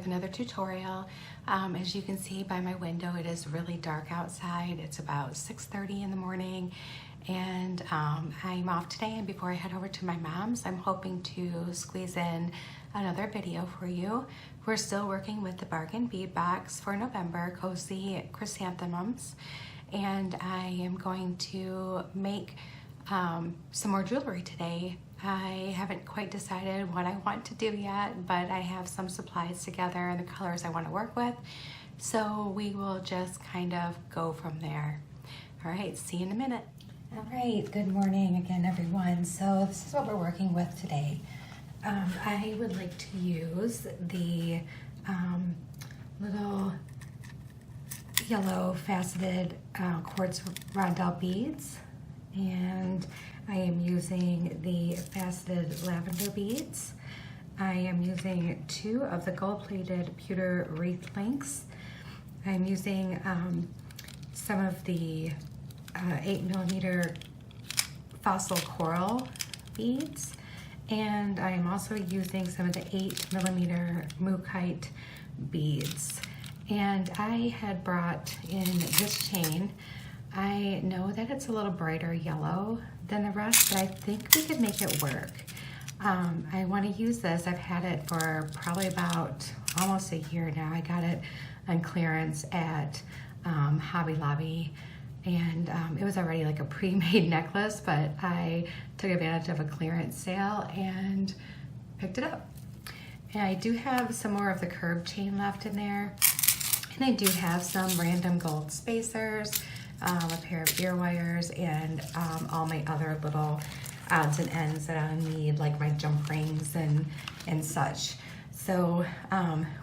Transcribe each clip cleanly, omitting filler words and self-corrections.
another tutorial. As you can see by my window, it is really dark outside. It's about 6:30 in the morning, and I'm off today, and before I head over to my mom's, I'm hoping to squeeze in another video for you. We're still working with the bargain bead box for November, Cozy Chrysanthemums, and I am going to make some more jewelry today. I haven't quite decided what I want to do yet, but I have some supplies together and the colors I want to work with. So we will just kind of go from there. All right, see you in a minute. All right, good morning again, everyone. So this is what we're working with today. I would like to use the little yellow faceted quartz rondelle beads, and I am using the faceted lavender beads. I am using 2 of the gold-plated pewter wreath links. I'm using some of the 8mm fossil coral beads, and I am also using some of the 8mm Mookite beads. And I had brought in this chain. I know that it's a little brighter yellow than the rest, but I think we could make it work. I want to use this. I've had it for probably about almost a year now. I got it on clearance at Hobby Lobby, and it was already like a pre-made necklace, but I took advantage of a clearance sale and picked it up. And I do have some more of the curved chain left in there, and I do have some random gold spacers, a pair of ear wires, and all my other little odds and ends that I need, like my jump rings and such. So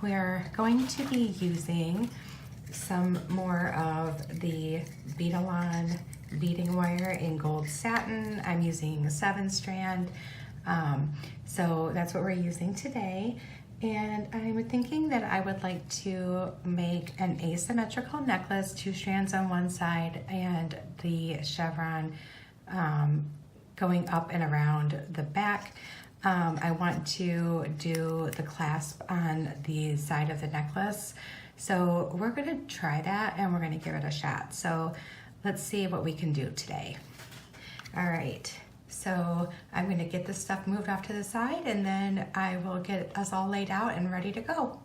we are going to be using some more of the Bead-A-Lon beading wire in gold satin. I'm using a 7-strand, so that's what we're using today. And I'm thinking that I would like to make an asymmetrical necklace, 2 strands on one side and the chevron going up and around the back. I want to do the clasp on the side of the necklace. So we're gonna try that and we're gonna give it a shot. So let's see what we can do today. All right. So I'm gonna get this stuff moved off to the side, and then I will get us all laid out and ready to go.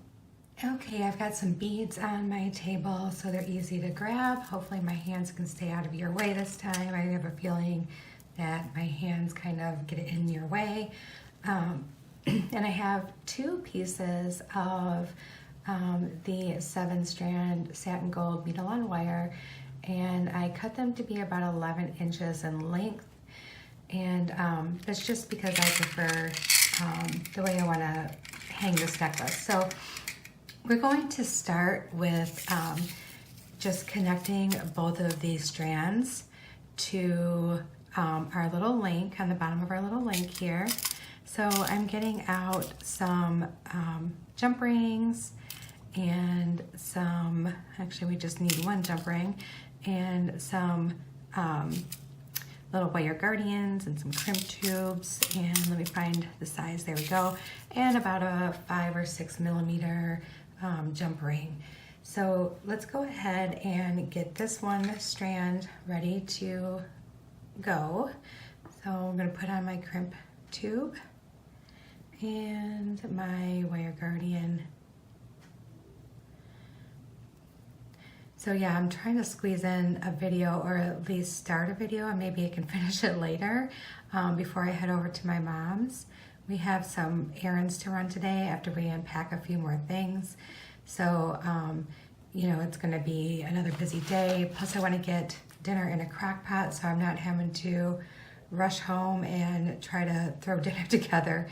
Okay, I've got some beads on my table so they're easy to grab. Hopefully my hands can stay out of your way this time. I have a feeling that my hands kind of get in your way. And I have 2 pieces of the 7-strand satin gold Bead-A-Lon wire, and I cut them to be about 11 inches in length. And that's just because I prefer the way I want to hang this necklace. So we're going to start with just connecting both of these strands to our little link on the bottom of our little link here. So I'm getting out some jump rings and some, actually we just need 1 jump ring, and some little wire guardians and some crimp tubes, and let me find the size, there we go, and about a 5 or 6mm jump ring. So let's go ahead and get this 1 strand ready to go. So I'm going to put on my crimp tube and my wire guardian. So yeah, I'm trying to squeeze in a video, or at least start a video, and maybe I can finish it later before I head over to my mom's. We have some errands to run today after we unpack a few more things. So, you know, it's gonna be another busy day. Plus I wanna get dinner in a crock pot so I'm not having to rush home and try to throw dinner together.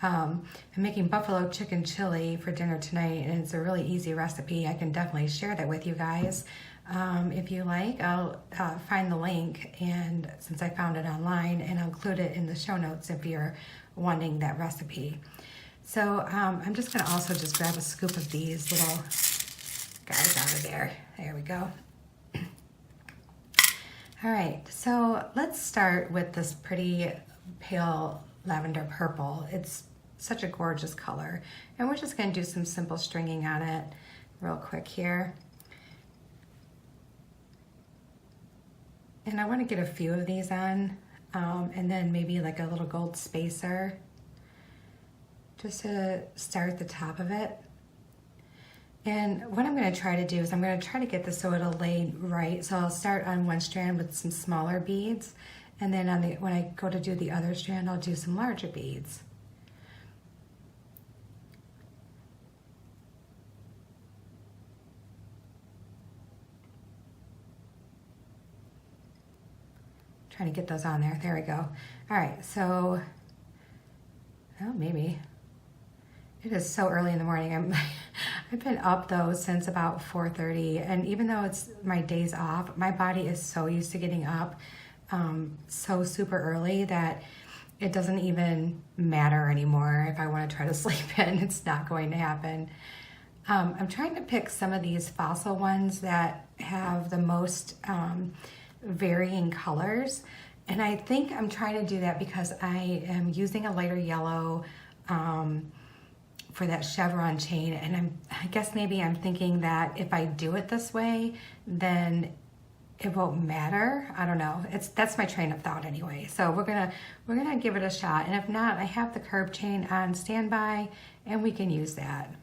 I'm making buffalo chicken chili for dinner tonight, and it's a really easy recipe. I can definitely share that with you guys. If you like, I'll find the link, and since I found it online, and I'll include it in the show notes if you're wanting that recipe. So I'm just gonna also just grab a scoop of these little guys out of there. There we go. All right, so let's start with this pretty pale lavender purple. It's such a gorgeous color. And we're just gonna do some simple stringing on it real quick here. And I wanna get a few of these on, and then maybe like a little gold spacer, just to start at the top of it. And what I'm gonna try to do is I'm gonna try to get this so it'll lay right. So I'll start on one strand with some smaller beads, and then when I go to do the other strand, I'll do some larger beads. Trying to get those on there. There we go. All right, so, oh, maybe. It is so early in the morning. I've been up though since about 4:30, and even though it's my days off, my body is so used to getting up so super early that it doesn't even matter anymore if I want to try to sleep in. It's not going to happen. I'm trying to pick some of these fossil ones that have the most varying colors, and I think I'm trying to do that because I am using a lighter yellow for that chevron chain, and I guess maybe I'm thinking that if I do it this way, then it won't matter. I don't know. That's my train of thought anyway. So we're gonna give it a shot, and if not, I have the curb chain on standby, and we can use that.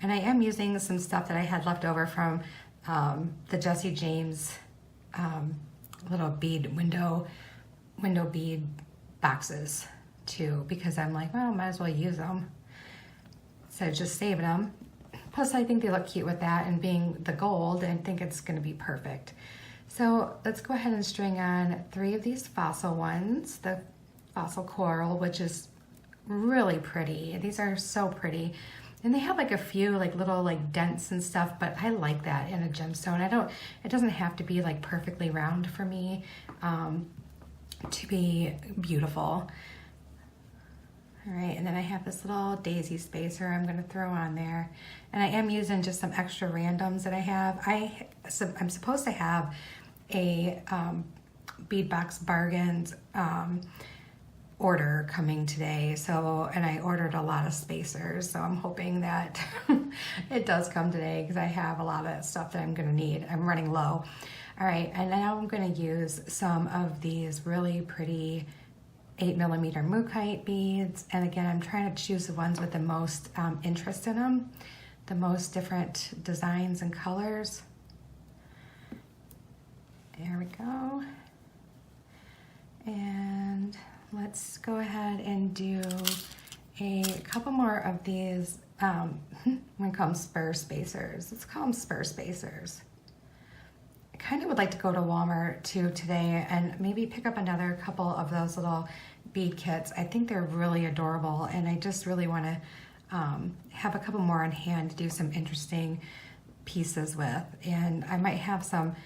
And I am using some stuff that I had left over from the Jesse James little bead window bead boxes too, because I'm like, well, might as well use them instead of just saving them. Plus I think they look cute with that, and being the gold, I think it's going to be perfect. So let's go ahead and string on 3 of these fossil ones, the fossil coral, which is really pretty. These are so pretty. And they have like a few like little like dents and stuff, but I like that in a gemstone. It doesn't have to be like perfectly round for me to be beautiful. All right, and then I have this little daisy spacer I'm gonna throw on there. And I am using just some extra randoms that I have. I'm supposed to have a Bead Box Bargains order coming today, and I ordered a lot of spacers, so I'm hoping that it does come today because I have a lot of stuff that I'm gonna need. I'm running low. All right, and now I'm gonna use some of these really pretty 8mm Mookite beads, and again, I'm trying to choose the ones with the most interest in them, the most different designs and colors. There we go. And let's go ahead and do a couple more of these, I'm gonna call them spur spacers. Let's call them spur spacers. I kind of would like to go to Walmart too today and maybe pick up another couple of those little bead kits. I think they're really adorable, and I just really wanna have a couple more on hand to do some interesting pieces with. And I might have some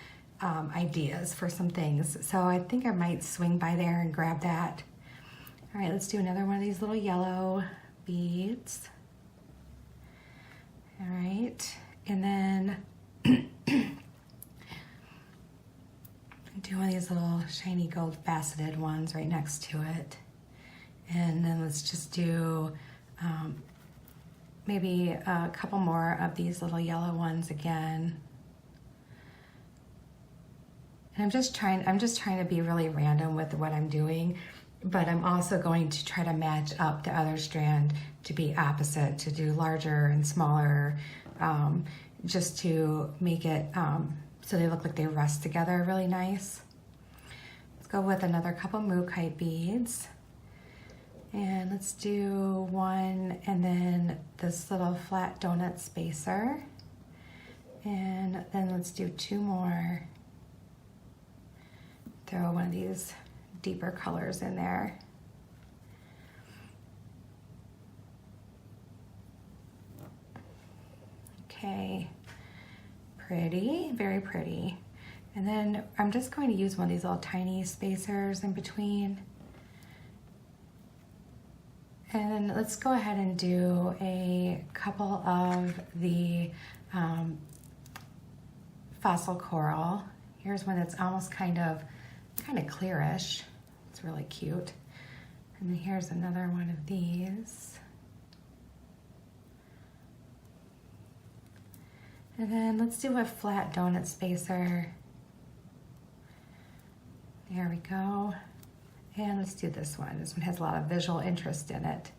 ideas for some things. So I think I might swing by there and grab that. All right, let's do another one of these little yellow beads. All right, and then do one of these little shiny gold faceted ones right next to it. And then let's just do maybe a couple more of these little yellow ones again. And I'm just trying to be really random with what I'm doing, but I'm also going to try to match up the other strand to be opposite, to do larger and smaller, just to make it so they look like they rest together really nice. Let's go with another couple Mookite beads. And let's do one, and then this little flat donut spacer. And then let's do 2 more. Throw one of these deeper colors in there. Okay, pretty, very pretty. And then I'm just going to use one of these little tiny spacers in between. And let's go ahead and do a couple of the fossil coral. Here's one that's almost kind of clearish. It's really cute. And then here's another one of these. And then let's do a flat donut spacer. There we go. And let's do this one. This one has a lot of visual interest in it.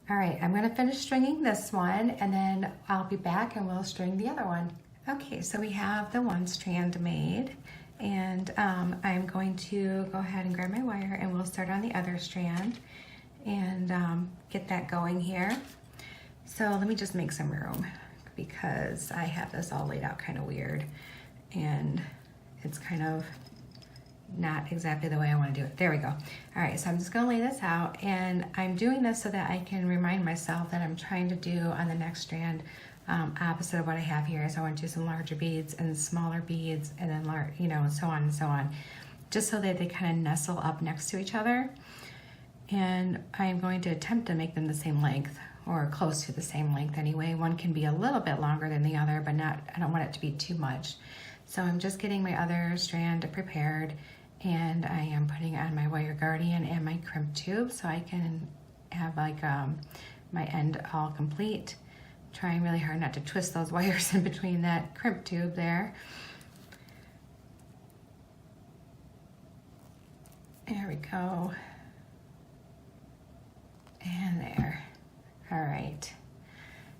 All right, I'm gonna finish stringing this one and then I'll be back and we'll string the other one. Okay, so we have the one strand made and I'm going to go ahead and grab my wire and we'll start on the other strand and get that going here. So let me just make some room because I have this all laid out kind of weird and it's kind of not exactly the way I want to do it. There we go. All right, so I'm just gonna lay this out and I'm doing this so that I can remind myself that I'm trying to do on the next strand opposite of what I have here. So I want to do some larger beads and smaller beads and then you know, so on and so on, just so that they kind of nestle up next to each other. And I'm going to attempt to make them the same length or close to the same length anyway. One can be a little bit longer than the other, but not, I don't want it to be too much. So I'm just getting my other strand prepared and I am putting on my wire guardian and my crimp tube so I can have like my end all complete. Trying really hard not to twist those wires in between that crimp tube there. There we go. And there. All right.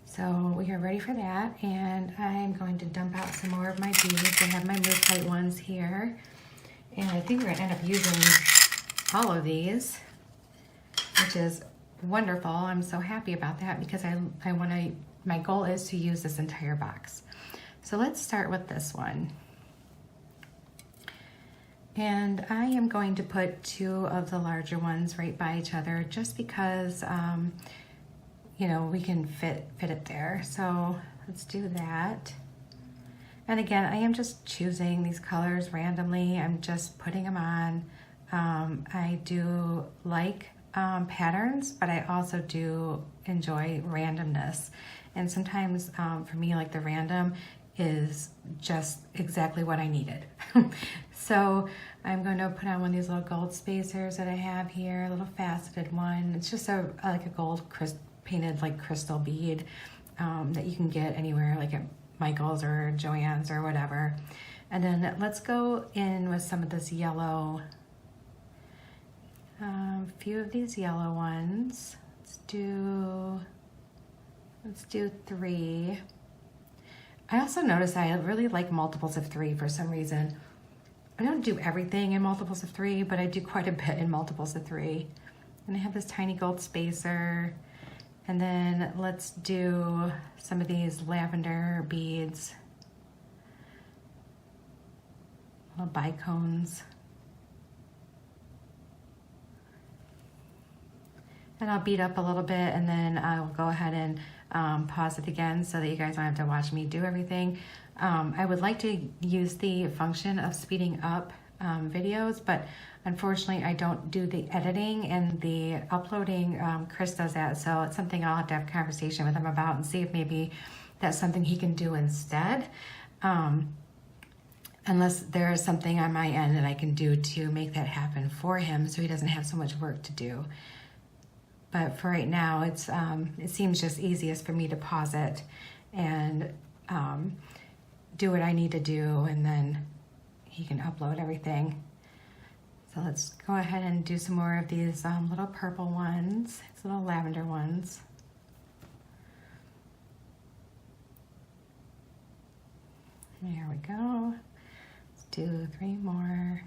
So we are ready for that and I'm going to dump out some more of my beads. I have my Mookite ones here. And I think we're gonna end up using all of these, which is wonderful. I'm so happy about that because my goal is to use this entire box. So let's start with this one. And I am going to put two of the larger ones right by each other just because, you know, we can fit it there. So let's do that. And again, I am just choosing these colors randomly. I'm just putting them on. I do like patterns, but I also do enjoy randomness. And sometimes for me, like the random is just exactly what I needed. So I'm going to put on one of these little gold spacers that I have here, a little faceted one. It's just like a gold painted like crystal bead that you can get anywhere, like at Michael's or Joann's or whatever. And then let's go in with some of this yellow, a few of these yellow ones. Let's do 3. I also notice I really like multiples of 3 for some reason. I don't do everything in multiples of 3, but I do quite a bit in multiples of 3. And I have this tiny gold spacer. And then let's do some of these lavender beads, little bicones. And I'll beat up a little bit and then I'll go ahead and pause it again so that you guys don't have to watch me do everything. I would like to use the function of speeding up videos, but unfortunately I don't do the editing and the uploading. Chris does that, so it's something I'll have to have a conversation with him about and see if maybe that's something he can do instead. Unless there is something on my end that I can do to make that happen for him so he doesn't have so much work to do. But for right now, it seems just easiest for me to pause it and do what I need to do, and then he can upload everything. So let's go ahead and do some more of these little purple ones, these little lavender ones. There we go. Let's do 3 more.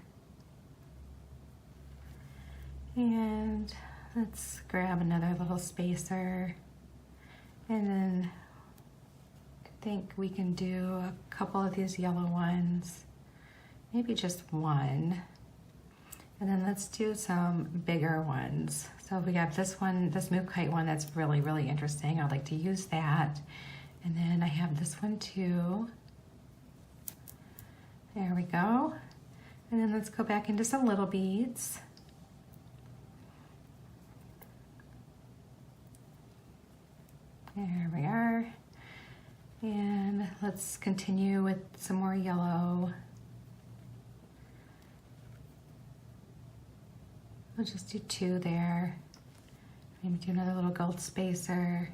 And let's grab another little spacer. And then I think we can do a couple of these yellow ones, maybe just one. And then let's do some bigger ones. So we got this one, this Mookite one that's really, really interesting. I'd like to use that. And then I have this one too. There we go. And then let's go back into some little beads. There we are. And let's continue with some more yellow. We'll just do 2 there. Maybe do another little gold spacer.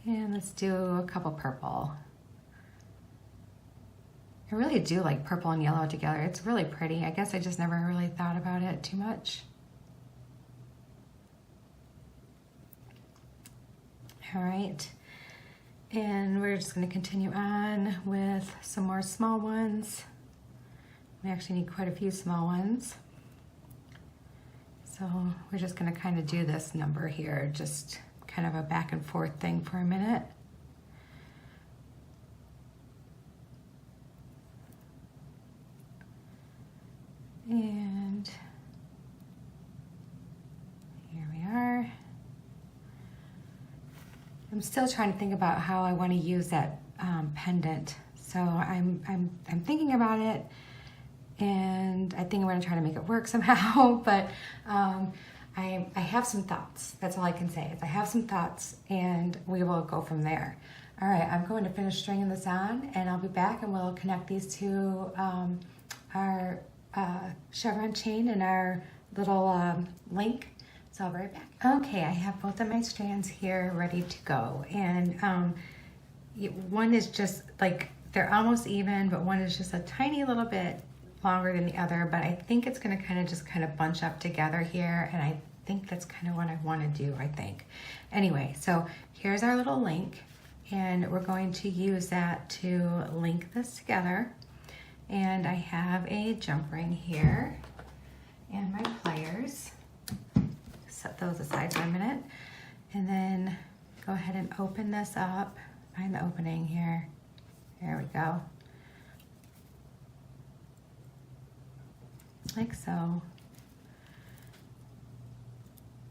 And let's do a couple purple. I really do like purple and yellow together. It's really pretty. I guess I just never really thought about it too much. All right, and we're just going to continue on with some more small ones. We actually need quite a few small ones. So we're just going to kind of do this number here, just kind of a back and forth thing for a minute. And here we are. I'm still trying to think about how I want to use that pendant. So I'm thinking about it, and I think I'm going to try to make it work somehow. But I have some thoughts. That's all I can say. Is I have some thoughts, and we will go from there. All right, I'm going to finish stringing this on, and I'll be back, and we'll connect these to our chevron chain and our little link. So I'll be right back. Okay, I have both of my strands here ready to go. And one is just like, they're almost even, but one is just a tiny little bit longer than the other, but I think it's gonna kind of bunch up together here, and I think that's kind of what I wanna do, I think. Anyway, so here's our little link, and we're going to use that to link this together. And I have a jump ring here and my pliers. Set those aside for a minute, and then go ahead and open this up. Find the opening here. There we go. Like so.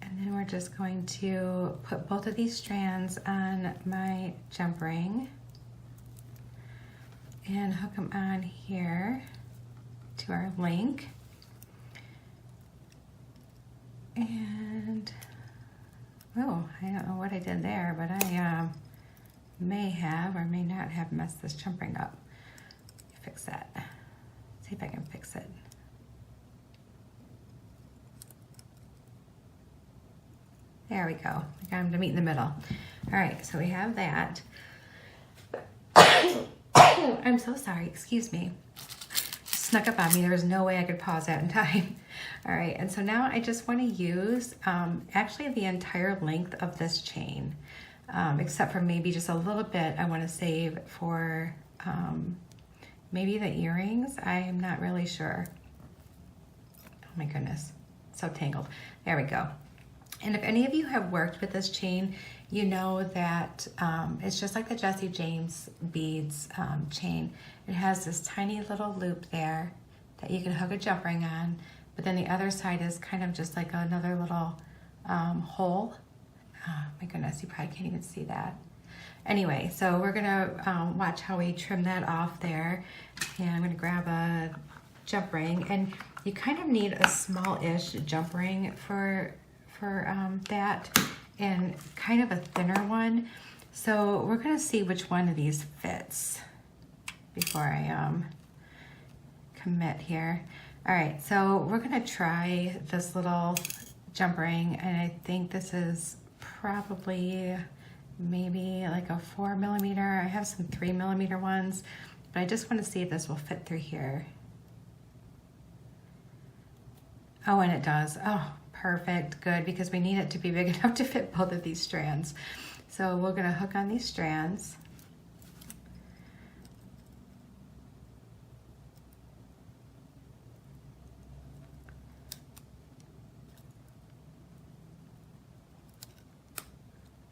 And then we're just going to put both of these strands on my jump ring and hook them on here to our link. And, oh, I don't know what I did there, but I may have or may not have messed this jump ring up. Fix that. See if I can fix it. There we go. I got them to meet in the middle. All right, so we have that. I'm so sorry, excuse me. Snuck up on me. There was no way I could pause that in time. All right, and so now I just want to use actually the entire length of this chain, except for maybe just a little bit I want to save for maybe the earrings. I'm not really sure. Oh my goodness, so tangled. There we go. And if any of you have worked with this chain, you know that it's just like the Jesse James beads chain. It has this tiny little loop there that you can hook a jump ring on, but then the other side is kind of just like another little hole. Oh my goodness, you probably can't even see that. Anyway, so we're gonna watch how we trim that off there. And I'm gonna grab a jump ring, and you kind of need a small-ish jump ring for that, and kind of a thinner one. So we're gonna see which one of these fits before I commit here. All right, so we're gonna try this little jump ring, and I think this is probably maybe like a 4 millimeter. I have some 3 millimeter ones, but I just want to see if this will fit through here. Oh, and it does. Oh, perfect, good, because we need it to be big enough to fit both of these strands. So we're gonna hook on these strands.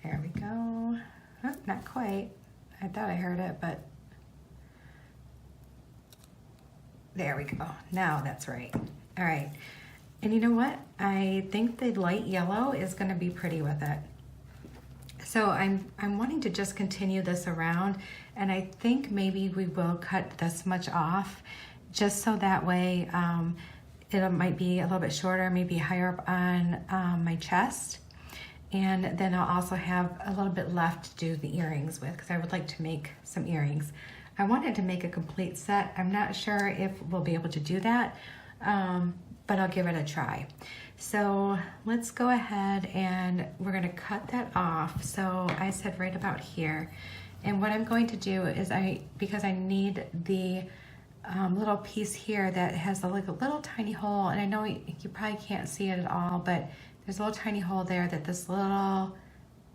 There we go. Oh, not quite. I thought I heard it, but there we go. Now that's right. All right. And you know what? I think the light yellow is going to be pretty with it. So I'm wanting to just continue this around, and I think maybe we will cut this much off just so that way it might be a little bit shorter, maybe higher up on my chest. And then I'll also have a little bit left to do the earrings with, because I would like to make some earrings. I wanted to make a complete set. I'm not sure if we'll be able to do that. but I'll give it a try. So let's go ahead and we're gonna cut that off. So I said right about here. And what I'm going to do is because I need the little piece here that has like a little tiny hole, and I know you probably can't see it at all, but there's a little tiny hole there that this little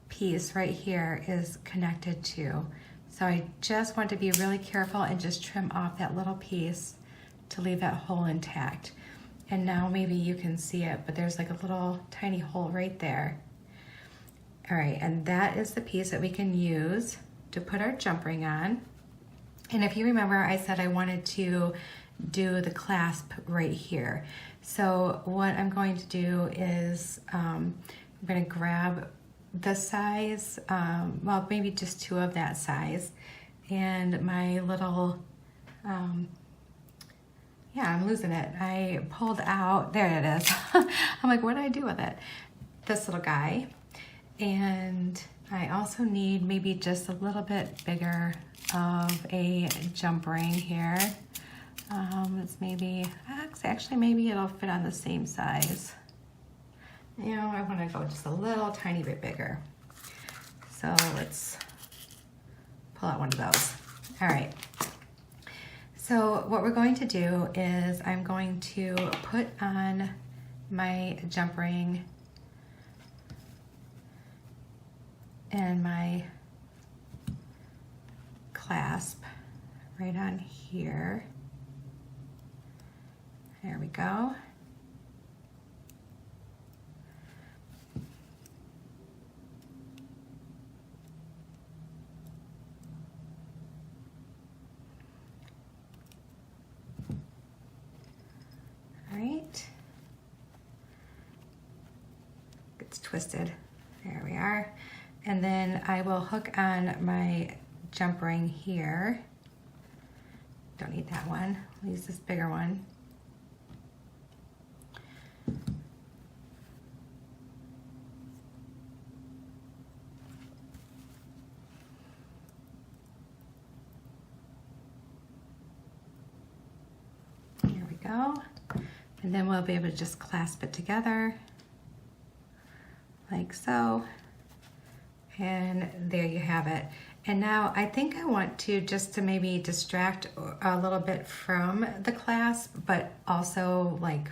piece right here is connected to. So I just want to be really careful and just trim off that little piece to leave that hole intact. And now maybe you can see it, but there's like a little tiny hole right there. All right, and that is the piece that we can use to put our jump ring on. And if you remember, I said I wanted to do the clasp right here. So what I'm going to do is I'm going to grab the size, well, maybe just 2 of that size, and my little, yeah, I'm losing it. I pulled out, there it is. I'm like, what did I do with it? This little guy. And I also need maybe just a little bit bigger of a jump ring here. It's maybe, actually maybe it'll fit on the same size. You know, I want to go just a little tiny bit bigger. So let's pull out one of those. All right. So what we're going to do is I'm going to put on my jump ring and my clasp right on here. There we go. All right. It's twisted. There we are. And then I will hook on my jump ring here. Don't need that one. I'll use this bigger one. Here we go. And then we'll be able to just clasp it together like so. And there you have it. And now I think I want to just to maybe distract a little bit from the clasp, but also like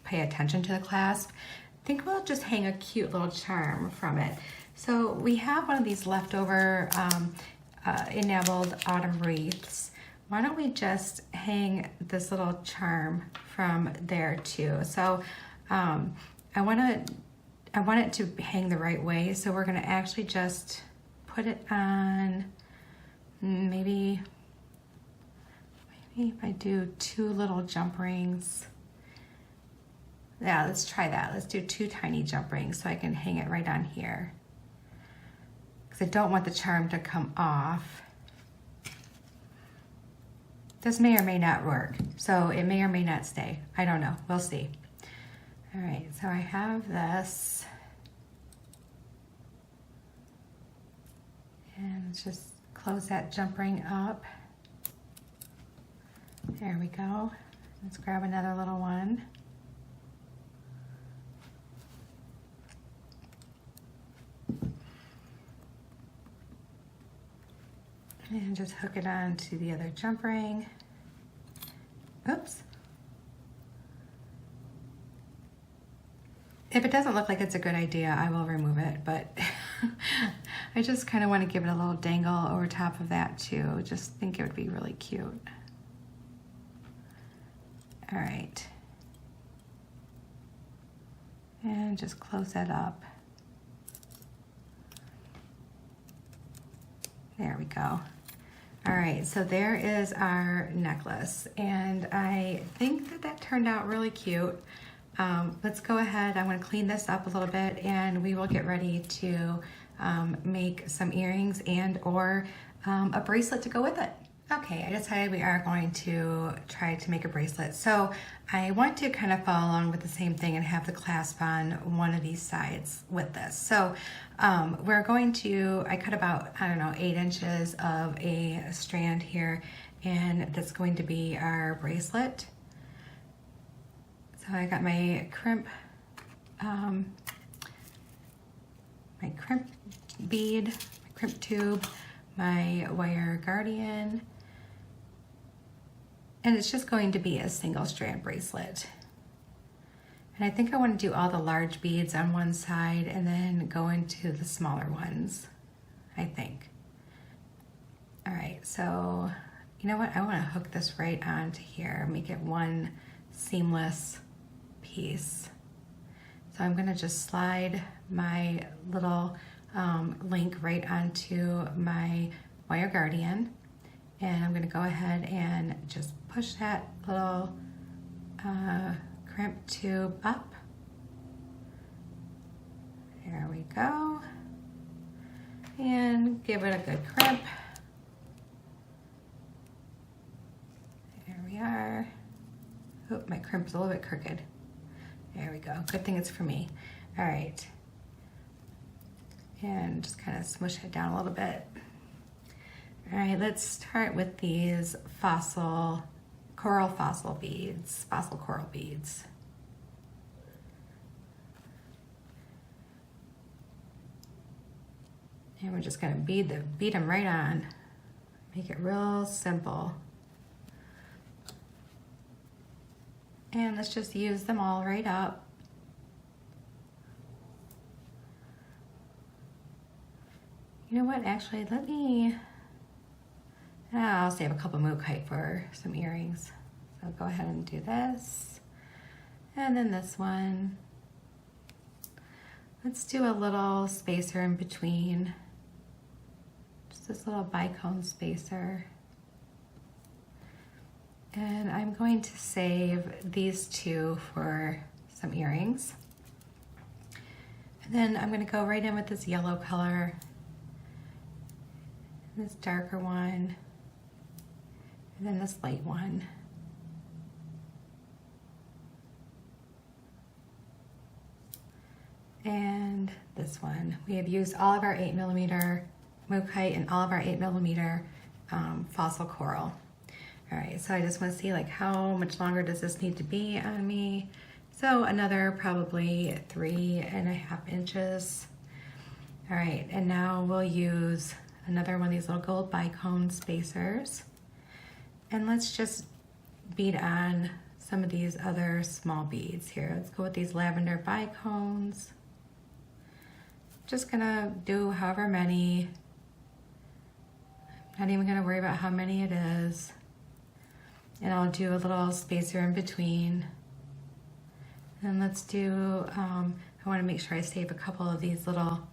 pay attention to the clasp. I think we'll just hang a cute little charm from it. So we have one of these leftover enameled autumn wreaths. Why don't we just hang this little charm from there too? So I want it to hang the right way, so we're gonna actually just put it on, maybe if I do 2 little jump rings. Yeah, let's try that. Let's do 2 tiny jump rings so I can hang it right on here. Because I don't want the charm to come off. This may or may not work, so it may or may not stay. I don't know, we'll see. All right, so I have this. And let's just close that jump ring up. There we go. Let's grab another little one. And just hook it on to the other jump ring. Oops. If it doesn't look like it's a good idea, I will remove it, but I just kind of want to give it a little dangle over top of that too. Just think it would be really cute. All right. And just close that up. There we go. All right, so there is our necklace, and I think that that turned out really cute. Let's go ahead, I'm gonna clean this up a little bit, and we will get ready to make some earrings and or a bracelet to go with it. Okay, I decided we are going to try to make a bracelet. So I want to kind of follow along with the same thing and have the clasp on one of these sides with this. So we're going to, I cut about, I don't know, 8 inches of a strand here, and that's going to be our bracelet. So I got my crimp bead, my crimp tube, my wire guardian, and it's just going to be a single strand bracelet. And I think I want to do all the large beads on one side and then go into the smaller ones, I think. All right, so you know what? I want to hook this right onto here, make it one seamless piece. So I'm going to just slide my little link right onto my wire guardian, and I'm going to go ahead and just push that little crimp tube up. There we go. And give it a good crimp. There we are. Oh, my crimp's a little bit crooked. There we go. Good thing it's for me. All right. And just kind of smush it down a little bit. All right, let's start with these coral fossil beads, fossil coral beads. And we're just gonna bead them right on. Make it real simple. And let's just use them all right up. You know what, actually, I'll save a couple Mookite for some earrings. So go ahead and do this. And then this one. Let's do a little spacer in between. Just this little bicone spacer. And I'm going to save these two for some earrings. And then I'm going to go right in with this yellow color, this darker one, and then this light one. And this one. We have used all of our 8mm Mookite and all of our 8mm fossil coral. All right, so I just want to see like how much longer does this need to be on me. So another probably 3.5 inches. All right, and now we'll use another one of these little gold bicone spacers. And let's just bead on some of these other small beads here. Let's go with these lavender bicones. Just gonna do however many. Not even gonna worry about how many it is. And I'll do a little spacer in between. And let's do, I wanna make sure I save a couple of these little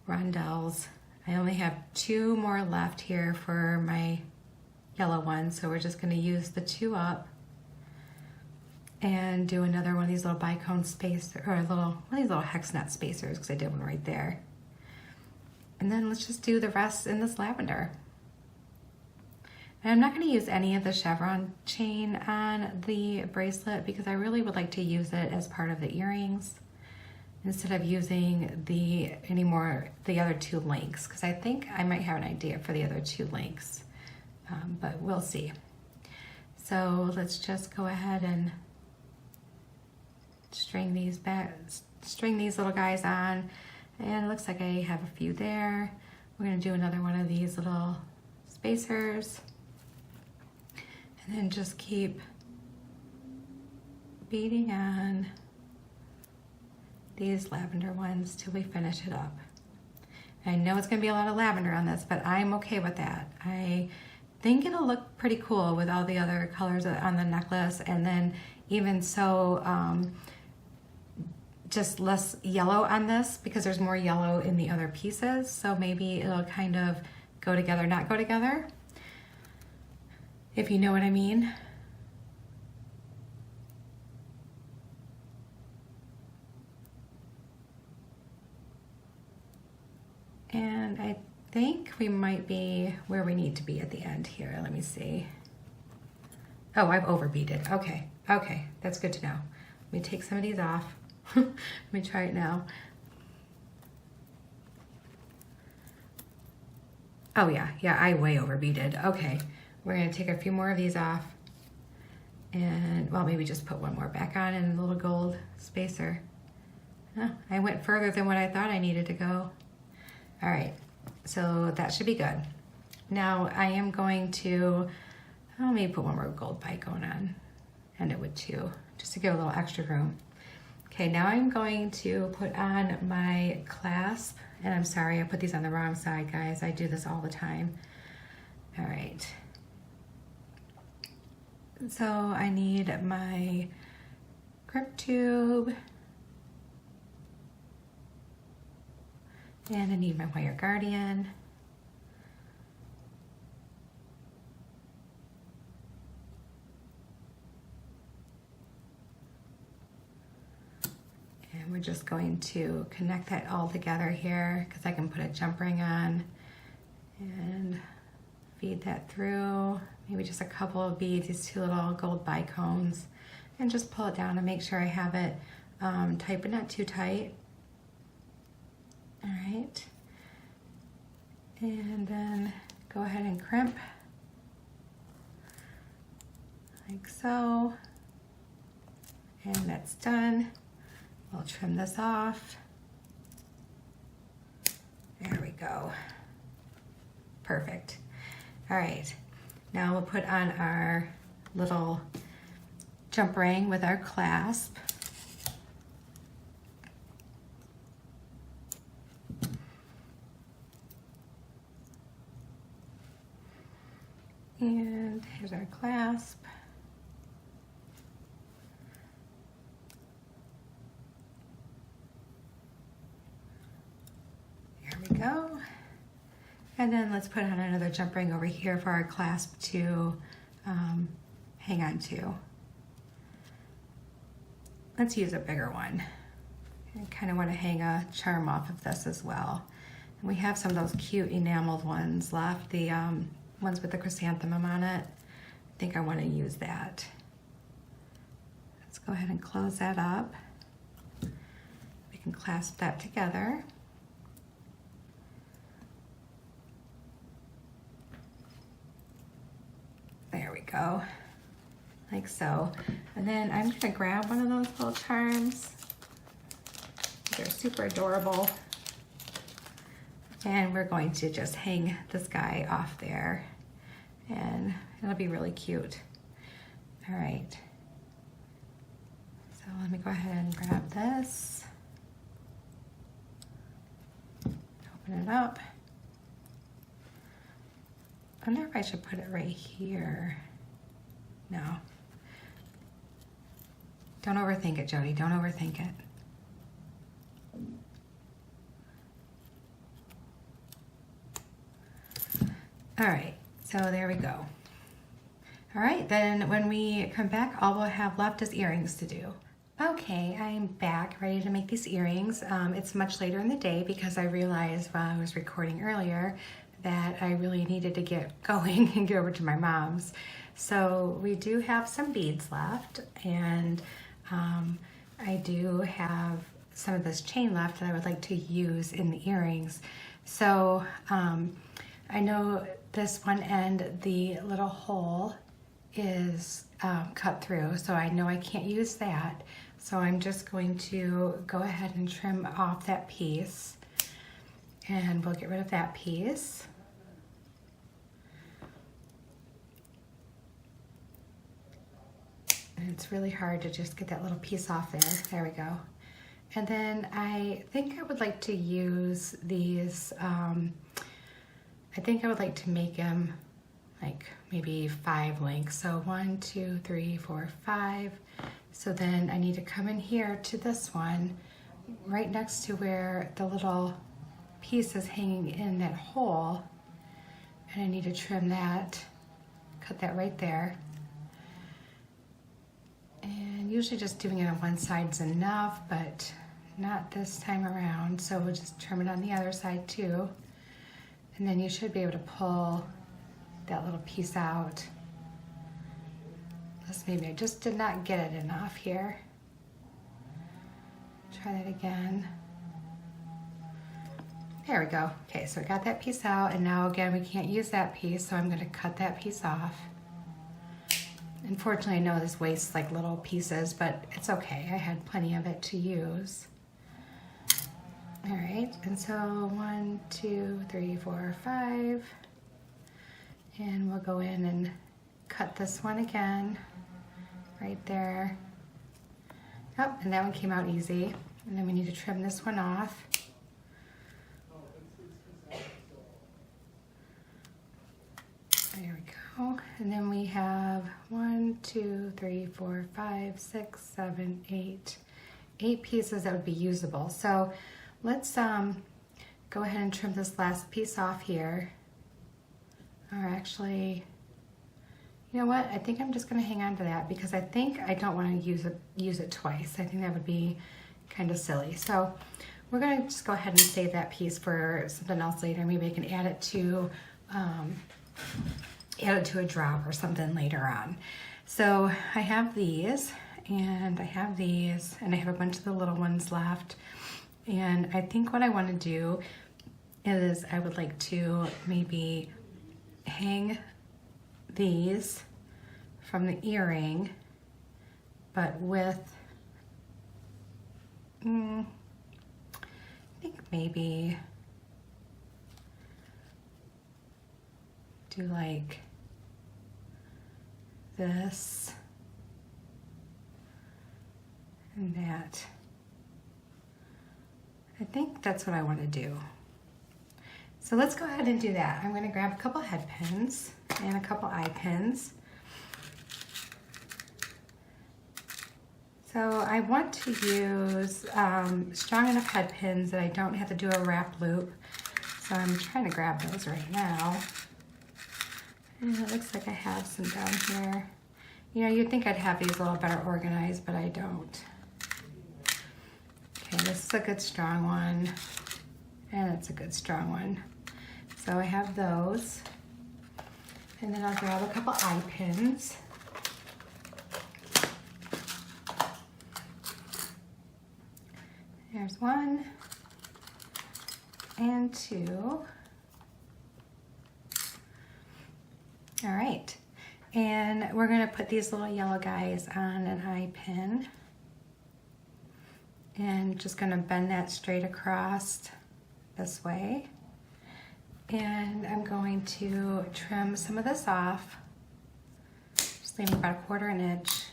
rondelles. I only have 2 more left here for my yellow one, so we're just gonna use the 2 up and do another one of these little bicone spacer, or one of these little hex nut spacers, because I did one right there. And then let's just do the rest in this lavender. And I'm not going to use any of the chevron chain on the bracelet because I really would like to use it as part of the earrings instead of using the other 2 links, because I think I might have an idea for the other 2 links, but we'll see. So let's just go ahead and string these little guys on, and it looks like I have a few there. We're going to do another one of these little spacers. And then just keep beading on these lavender ones till we finish it up. I know it's gonna be a lot of lavender on this, but I'm okay with that. I think it'll look pretty cool with all the other colors on the necklace, and then even so, just less yellow on this because there's more yellow in the other pieces. So maybe it'll kind of go together, not go together, if you know what I mean. And I think we might be where we need to be at the end here. Let me see. Oh, I've overbeaded. Okay, okay, that's good to know. Let me take some of these off. Let me try it now. Oh yeah, I way overbeaded. Okay. We're going to take a few more of these off, And well, maybe just put one more back on and a little gold spacer. Huh, I went further than what I thought I needed to go. All right, so that should be good. Now I am going to, oh, maybe put one more gold bite going on, and it would too, just to give a little extra room. Okay, now I'm going to put on my clasp, and I'm sorry, I put these on the wrong side, guys. I do this all the time. All right. So I need my grip tube, and I need my wire guardian. And we're just going to connect that all together here because I can put a jump ring on and feed that through. Maybe just a couple of beads, these two little gold bicones, and just pull it down and make sure I have it tight but not too tight. All right. And then go ahead and crimp like so. And that's done. We'll trim this off. There we go. Perfect. All right, now we'll put on our little jump ring with our clasp. And here's our clasp. There we go. And then let's put on another jump ring over here for our clasp to hang on to. Let's use a bigger one. I kind of want to hang a charm off of this as well. And we have some of those cute enameled ones left, the ones with the chrysanthemum on it. I think I want to use that. Let's go ahead and close that up. We can clasp that together. There we go, like so. And then I'm gonna grab one of those little charms. They're super adorable. And we're going to just hang this guy off there, and it'll be really cute. All right. So let me go ahead and grab this. Open it up. I wonder if I should put it right here. No. Don't overthink it, Jody. Don't overthink it. All right, so there we go. All right, then when we come back, all we'll have left is earrings to do. Okay, I'm back, ready to make these earrings. It's much later in the day because I realized while I was recording earlier that I really needed to get going and get over to my mom's. So we do have some beads left, and I do have some of this chain left that I would like to use in the earrings. So I know this one end, the little hole is cut through, so I know I can't use that. So I'm just going to go ahead and trim off that piece, and we'll get rid of that piece. And it's really hard to just get that little piece off there. There we go. And then I think I would like to use these, I think I would like to make them like maybe 5 links. So 1, 2, 3, 4, 5. So then I need to come in here to this one, right next to where the little piece is hanging in that hole. And I need to trim that, cut that right there. And usually just doing it on one side is enough, but not this time around. So we'll just trim it on the other side too. And then you should be able to pull that little piece out. Unless maybe I just did not get it enough here. Try that again. There we go. Okay, so I got that piece out, and now again we can't use that piece, so I'm going to cut that piece off. Unfortunately, I know this wastes like little pieces, but it's okay. I had plenty of it to use. All right, and so 1, 2, 3, 4, 5. And we'll go in and cut this one again, right there. Oh, and that one came out easy. And then we need to trim this one off. There we go. And then we have 1, 2, 3, 4, 5, 6, 7, 8. 8 pieces that would be usable. So let's go ahead and trim this last piece off here. Or actually, you know what? I think I'm just going to hang on to that because I think I don't want to use it twice. I think that would be kind of silly. So we're going to just go ahead and save that piece for something else later. Maybe I can add it to a drop or something later on. So I have these, and I have these, and I have a bunch of the little ones left. And I think what I want to do is I would like to maybe hang these from the earring, but with, I think maybe do like this and that. I think that's what I want to do. So let's go ahead and do that. I'm going to grab a couple head pins and a couple eye pins. So I want to use strong enough head pins that I don't have to do a wrap loop. So I'm trying to grab those right now. And it looks like I have some down here. You know, you'd think I'd have these a little better organized, but I don't. Okay, this is a good strong one. And it's a good strong one. So I have those. And then I'll grab a couple eye pins. There's 1 and 2. All right, and we're gonna put these little yellow guys on an eye pin. And just gonna bend that straight across this way. And I'm going to trim some of this off, just leaving about 1/4 inch.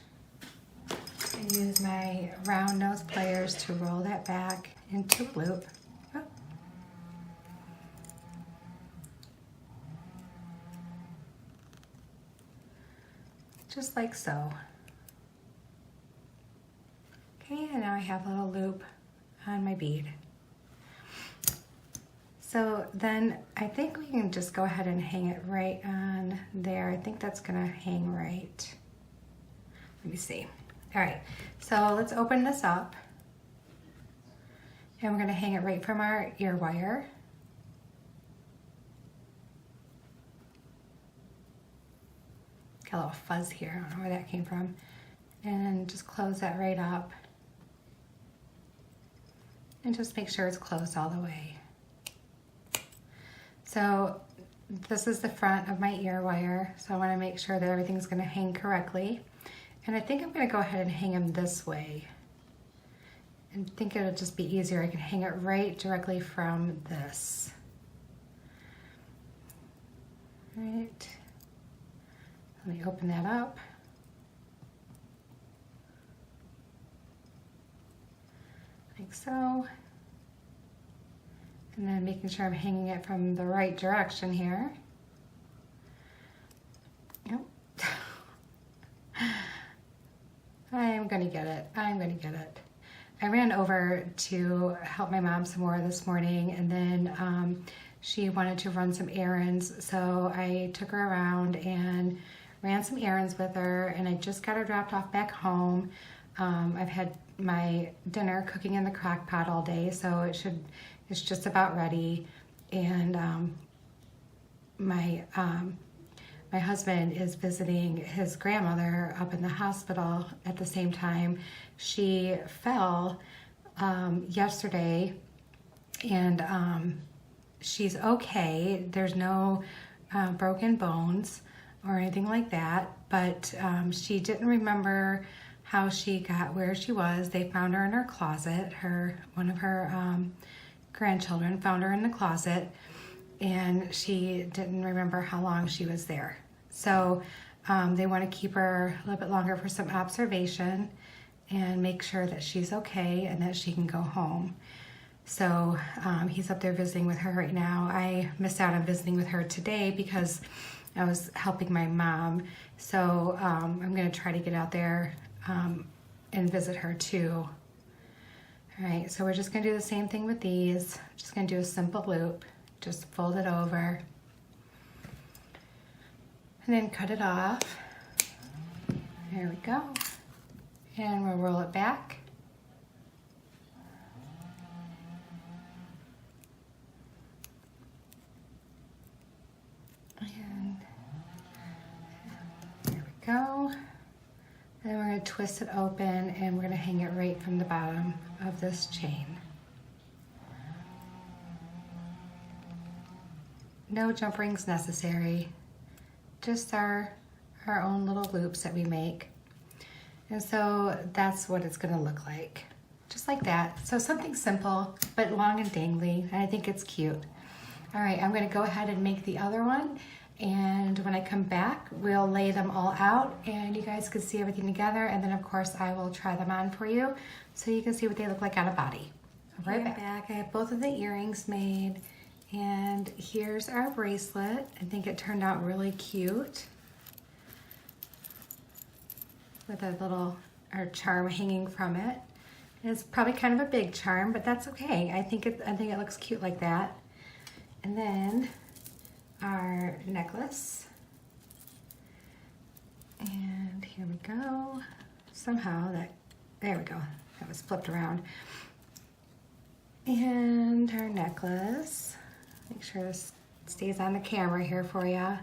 And use my round nose pliers to roll that back into a loop. Oh. Just like so. Okay, and now I have a little loop on my bead. So then I think we can just go ahead and hang it right on there. I think that's gonna hang right. Let me see. All right, so let's open this up. And we're gonna hang it right from our ear wire. Got a little fuzz here, I don't know where that came from. And just close that right up. And just make sure it's closed all the way. So this is the front of my ear wire, so I wanna make sure that everything's gonna hang correctly. And I think I'm gonna go ahead and hang them this way. And think it'll just be easier. I can hang it right directly from this. All right. Let me open that up. Like so. And then making sure I'm hanging it from the right direction here. Yep. I'm gonna get it. I'm gonna get it. I ran over to help my mom some more this morning, and then she wanted to run some errands, so I took her around and ran some errands with her, and I just got her dropped off back home. I've had my dinner cooking in the crock pot all day, so it's just about ready. And my husband is visiting his grandmother up in the hospital at the same time. She fell yesterday, and she's okay. There's no broken bones. or anything like that, but she didn't remember how she got where she was. They found her in her closet. One of her grandchildren found her in the closet, and she didn't remember how long she was there. So they want to keep her a little bit longer for some observation and make sure that she's okay and that she can go home. So he's up there visiting with her right now. I missed out on visiting with her today because I was helping my mom. So I'm going to try to get out there and visit her too. All right, so we're just going to do the same thing with these. Just going to do a simple loop. Just fold it over and then cut it off. There we go. And we'll roll it back. And there we go. Then we're going to twist it open and we're going to hang it right from the bottom of this chain. No jump rings necessary, just our own little loops that we make. And so that's what it's going to look like, just like that. So something simple, but long and dangly, and I think it's cute. All right, I'm going to go ahead and make the other one, and when I come back, we'll lay them all out, and you guys can see everything together, and then of course I will try them on for you, so you can see what they look like on a body. Right back. I have both of the earrings made, and here's our bracelet. I think it turned out really cute with our charm hanging from it. It's probably kind of a big charm, but that's okay. I think it looks cute like that. And then our necklace. And here we go. Somehow there we go. That was flipped around. And our necklace. Make sure this stays on the camera here for you.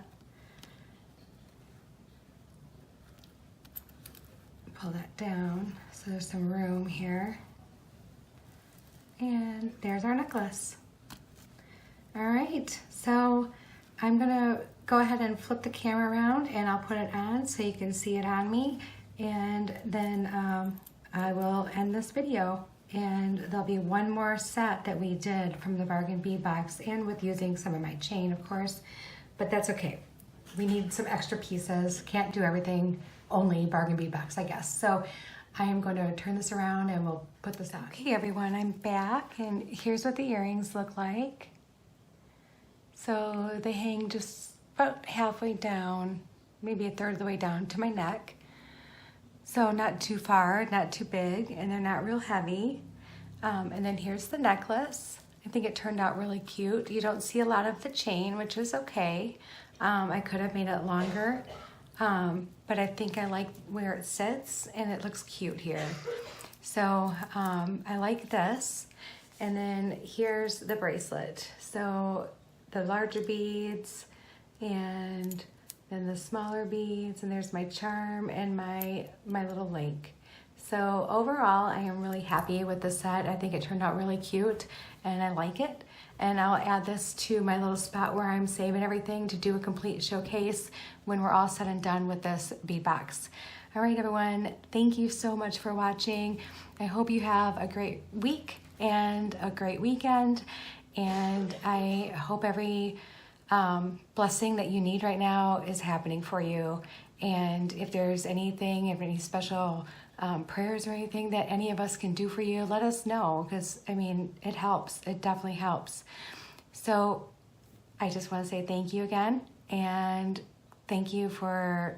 Pull that down so there's some room here. And there's our necklace. All right, so I'm gonna go ahead and flip the camera around and I'll put it on so you can see it on me, and then I will end this video. And there'll be one more set that we did from the bargain bead box, and with using some of my chain, of course, but that's okay. We need some extra pieces. Can't do everything only bargain bead box, I guess. So I am going to turn this around and we'll put this on. Okay, everyone, I'm back, and here's what the earrings look like. So they hang just about halfway down, maybe a third of the way down to my neck. So not too far, not too big, and they're not real heavy. And then here's the necklace. I think it turned out really cute. You don't see a lot of the chain, which is okay. I could have made it longer, but I think I like where it sits and it looks cute here. So I like this. And then here's the bracelet. So the larger beads and then the smaller beads, and there's my charm and my little link. So overall, I am really happy with the set. I think it turned out really cute and I like it. And I'll add this to my little spot where I'm saving everything to do a complete showcase when we're all said and done with this bead box. All right, everyone, thank you so much for watching. I hope you have a great week and a great weekend. And I hope every blessing that you need right now is happening for you. And if there's anything, if any special prayers or anything that any of us can do for you, let us know, because I mean, it helps. It definitely helps. So I just want to say thank you again, and thank you for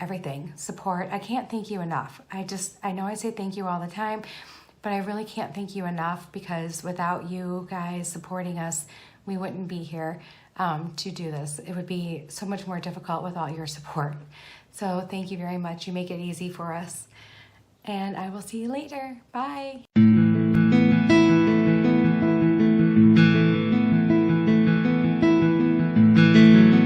everything, support. I can't thank you enough. I know I say thank you all the time, but I really can't thank you enough, because without you guys supporting us, we wouldn't be here to do this. It would be so much more difficult without your support. So thank you very much. You make it easy for us. And I will see you later. Bye.